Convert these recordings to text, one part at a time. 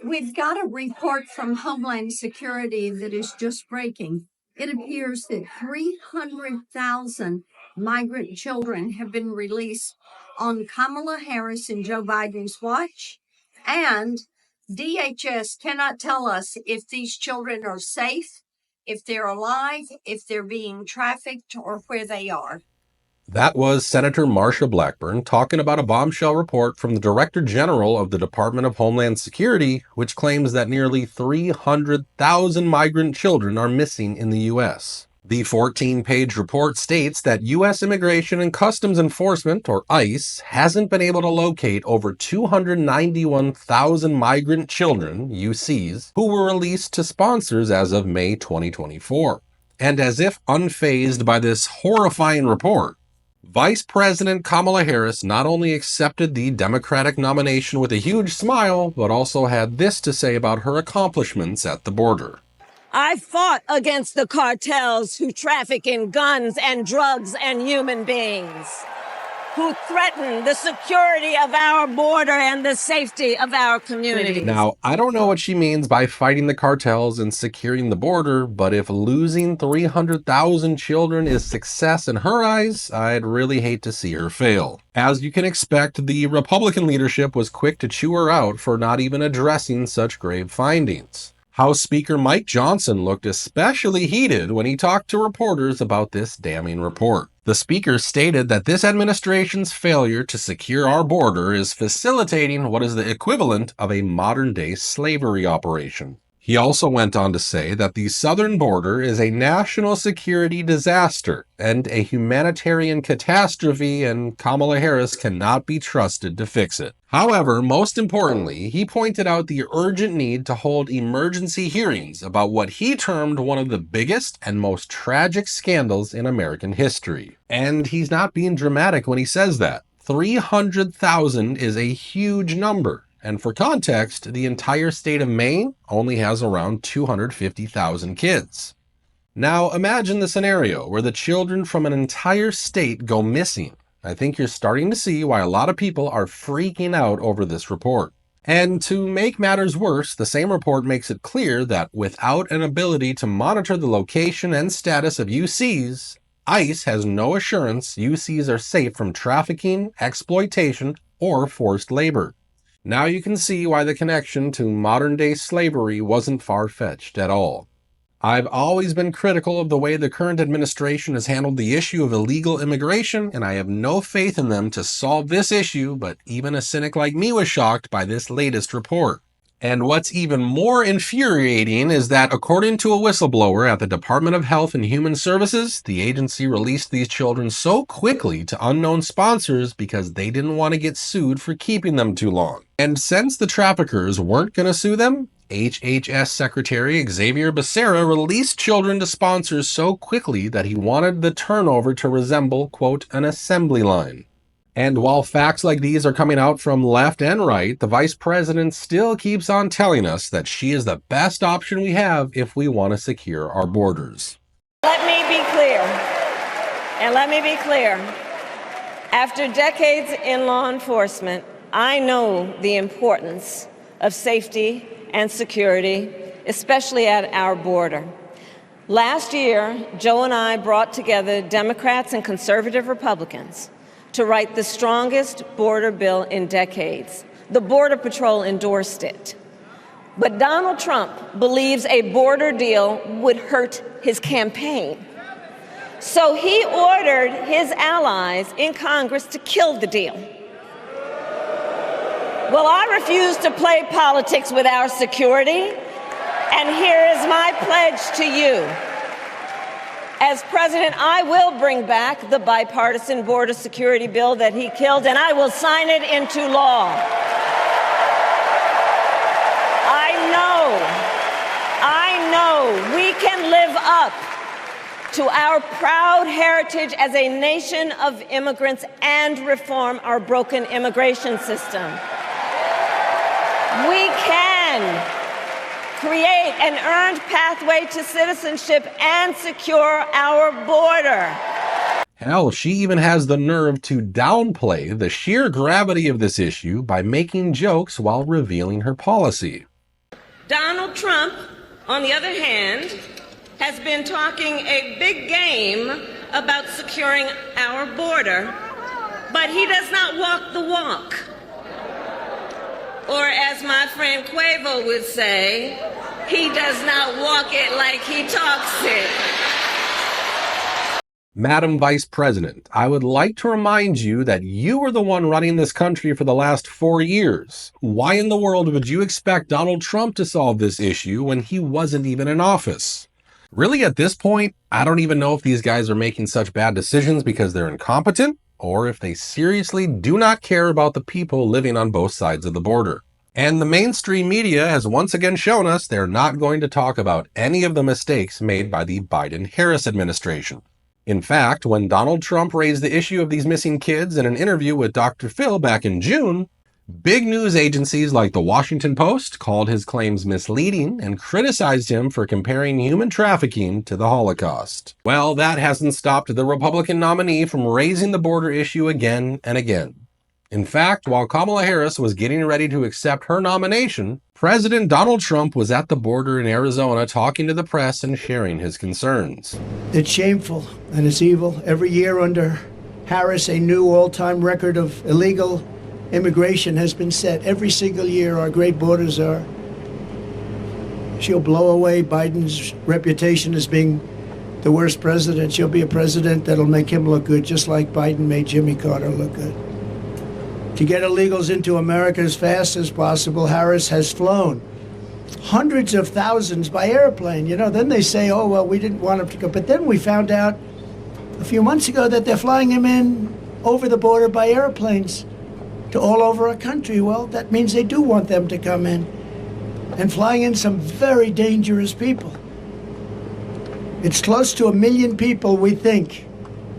We've got a report from Homeland Security that is just breaking. It appears that 300,000 migrant children have been released on Kamala Harris and Joe Biden's watch, and DHS cannot tell us if these children are safe, if they're alive, if they're being trafficked, or where they are. That was Senator Marsha Blackburn talking about a bombshell report from the Director General of the Department of Homeland Security, which claims that nearly 300,000 migrant children are missing in the U.S. The 14-page report states that U.S. Immigration and Customs Enforcement, or ICE, hasn't been able to locate over 291,000 migrant children, UCs, who were released to sponsors as of May 2024. And as if unfazed by this horrifying report, Vice President Kamala Harris not only accepted the Democratic nomination with a huge smile, but also had this to say about her accomplishments at the border. I fought against the cartels who traffic in guns and drugs and human beings, who threaten the security of our border and the safety of our communities. Now, I don't know what she means by fighting the cartels and securing the border, but if losing 300,000 children is success in her eyes, I'd really hate to see her fail. As you can expect, the Republican leadership was quick to chew her out for not even addressing such grave findings. House Speaker Mike Johnson looked especially heated when he talked to reporters about this damning report. The speaker stated that this administration's failure to secure our border is facilitating what is the equivalent of a modern-day slavery operation. He also went on to say that the southern border is a national security disaster and a humanitarian catastrophe, and Kamala Harris cannot be trusted to fix it. However, most importantly, he pointed out the urgent need to hold emergency hearings about what he termed one of the biggest and most tragic scandals in American history. And he's not being dramatic when he says that. 300,000 is a huge number. And for context, the entire state of Maine only has around 250,000 kids. Now imagine the scenario where the children from an entire state go missing. I think you're starting to see why a lot of people are freaking out over this report. And to make matters worse, the same report makes it clear that without an ability to monitor the location and status of UCs, ICE has no assurance UCs are safe from trafficking, exploitation, or forced labor. Now you can see why the connection to modern-day slavery wasn't far-fetched at all. I've always been critical of the way the current administration has handled the issue of illegal immigration, and I have no faith in them to solve this issue, but even a cynic like me was shocked by this latest report. And what's even more infuriating is that, according to a whistleblower at the Department of Health and Human Services, the agency released these children so quickly to unknown sponsors because they didn't want to get sued for keeping them too long. And since the traffickers weren't going to sue them, HHS Secretary Xavier Becerra released children to sponsors so quickly that he wanted the turnover to resemble, quote, an assembly line. And while facts like these are coming out from left and right, the vice president still keeps on telling us that she is the best option we have if we want to secure our borders. Let me be clear. After decades in law enforcement, I know the importance of safety and security, especially at our border. Last year, Joe and I brought together Democrats and conservative Republicans to write the strongest border bill in decades. The Border Patrol endorsed it. But Donald Trump believes a border deal would hurt his campaign. So he ordered his allies in Congress to kill the deal. Well, I refuse to play politics with our security, and here is my pledge to you. As president, I will bring back the bipartisan border security bill that he killed, and I will sign it into law. I know we can live up to our proud heritage as a nation of immigrants and reform our broken immigration system. We can create an earned pathway to citizenship and secure our border. Hell, she even has the nerve to downplay the sheer gravity of this issue by making jokes while revealing her policy. Donald Trump, on the other hand, has been talking a big game about securing our border, but he does not walk the walk. Or as my friend Quavo would say, he does not walk it like he talks it. Madam Vice President, I would like to remind you that you were the one running this country for the last 4 years. Why in the world would you expect Donald Trump to solve this issue when he wasn't even in office? Really, at this point, I don't even know if these guys are making such bad decisions because they're incompetent, or if they seriously do not care about the people living on both sides of the border. And the mainstream media has once again shown us they're not going to talk about any of the mistakes made by the Biden-Harris administration. In fact, when Donald Trump raised the issue of these missing kids in an interview with Dr. Phil back in June, big news agencies like the Washington Post called his claims misleading and criticized him for comparing human trafficking to the Holocaust. Well, that hasn't stopped the Republican nominee from raising the border issue again and again. In fact, while Kamala Harris was getting ready to accept her nomination, President Donald Trump was at the border in Arizona talking to the press and sharing his concerns. It's shameful and it's evil. Every year under Harris, a new all-time record of illegal immigration has been set. Every single year, our great borders are. She'll blow away Biden's reputation as being the worst president. She'll be a president that'll make him look good, just like Biden made Jimmy Carter look good. To get illegals into America as fast as possible, Harris has flown hundreds of thousands by airplane. You know, then they say, oh, well, we didn't want him to go. But then we found out a few months ago that they're flying him in over the border by airplanes to all over our country. Well, that means they do want them to come in, and flying in some very dangerous people. It's close to 1 million people, we think.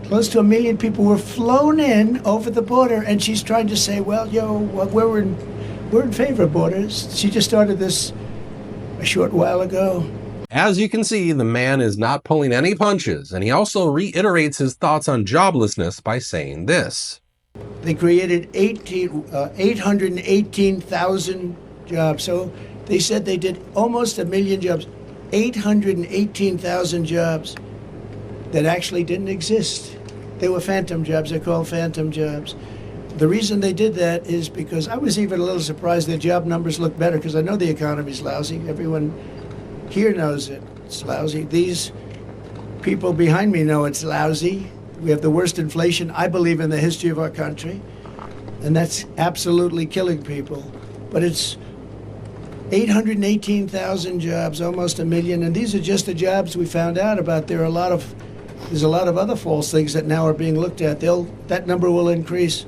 Close to 1 million people were flown in over the border, and she's trying to say, well, we're in favor of borders. She just started this a short while ago. As you can see, the man is not pulling any punches, and he also reiterates his thoughts on joblessness by saying this. They created 818,000 jobs. So they said they did almost 1 million jobs. 818,000 jobs that actually didn't exist. They were phantom jobs. They're called phantom jobs. The reason they did that is because I was even a little surprised their job numbers look better, because I know the economy's lousy. Everyone here knows it. It's lousy. These people behind me know it's lousy. We have the worst inflation, I believe, in the history of our country, and that's absolutely killing people. But it's 818,000 jobs, almost 1 million, and these are just the jobs we found out about. There's a lot of other false things that now are being looked at. That number will increase.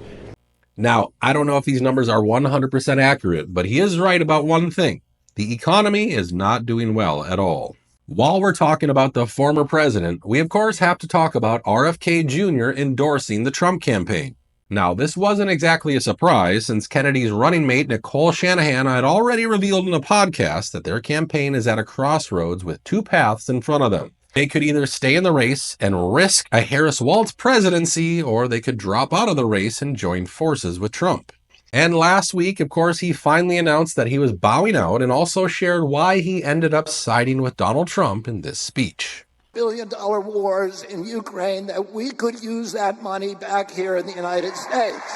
Now, I don't know if these numbers are 100% accurate, but he is right about one thing. The economy is not doing well at all. While we're talking about the former president, we of course have to talk about RFK Jr. endorsing the Trump campaign. Now, this wasn't exactly a surprise, since Kennedy's running mate Nicole Shanahan had already revealed in a podcast that their campaign is at a crossroads with two paths in front of them. They could either stay in the race and risk a Harris-Walz presidency, or they could drop out of the race and join forces with Trump. And last week, of course, he finally announced that he was bowing out and also shared why he ended up siding with Donald Trump in this speech. $1 billion wars in Ukraine, that we could use that money back here in the United States.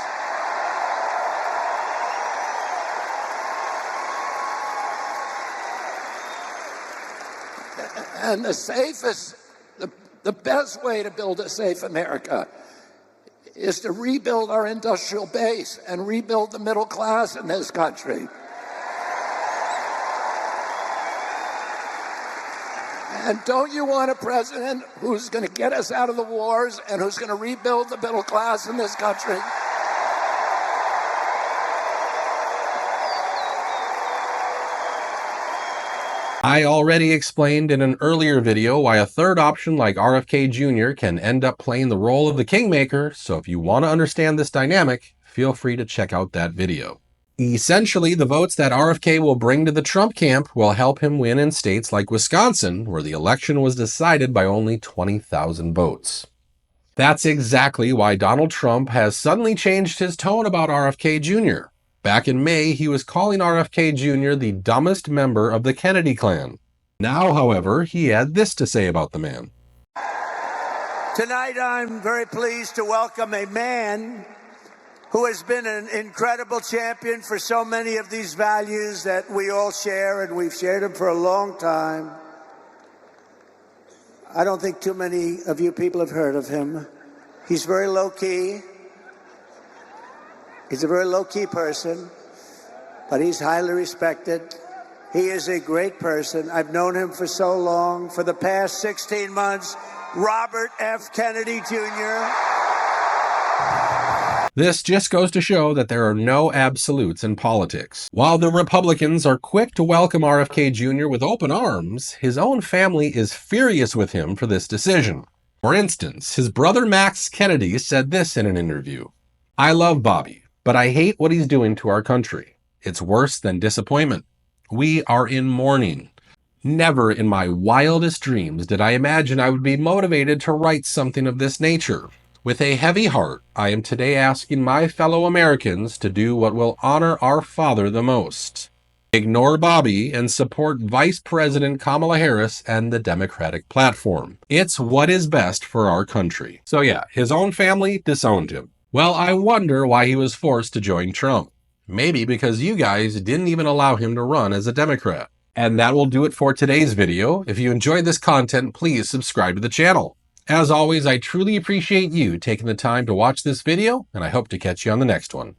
And the best way to build a safe America is to rebuild our industrial base and rebuild the middle class in this country. And don't you want a president who's going to get us out of the wars and who's going to rebuild the middle class in this country? I already explained in an earlier video why a third option like RFK Jr. can end up playing the role of the kingmaker, so if you want to understand this dynamic, feel free to check out that video. Essentially, the votes that RFK will bring to the Trump camp will help him win in states like Wisconsin, where the election was decided by only 20,000 votes. That's exactly why Donald Trump has suddenly changed his tone about RFK Jr. Back in May, he was calling RFK Jr. the dumbest member of the Kennedy clan. Now, however, he had this to say about the man. Tonight, I'm very pleased to welcome a man who has been an incredible champion for so many of these values that we all share, and we've shared them for a long time. I don't think too many of you people have heard of him. He's very low-key. He's a very low-key person, but he's highly respected. He is a great person. I've known him for so long. For the past 16 months, Robert F. Kennedy Jr. This just goes to show that there are no absolutes in politics. While the Republicans are quick to welcome RFK Jr. with open arms, his own family is furious with him for this decision. For instance, his brother Max Kennedy said this in an interview. "I love Bobby, but I hate what he's doing to our country. It's worse than disappointment. We are in mourning. Never in my wildest dreams did I imagine I would be motivated to write something of this nature. With a heavy heart, I am today asking my fellow Americans to do what will honor our father the most. Ignore Bobby and support Vice President Kamala Harris and the Democratic platform. It's what is best for our country." So yeah, his own family disowned him. Well, I wonder why he was forced to join Trump. Maybe because you guys didn't even allow him to run as a Democrat. And that will do it for today's video. If you enjoyed this content, please subscribe to the channel. As always, I truly appreciate you taking the time to watch this video, and I hope to catch you on the next one.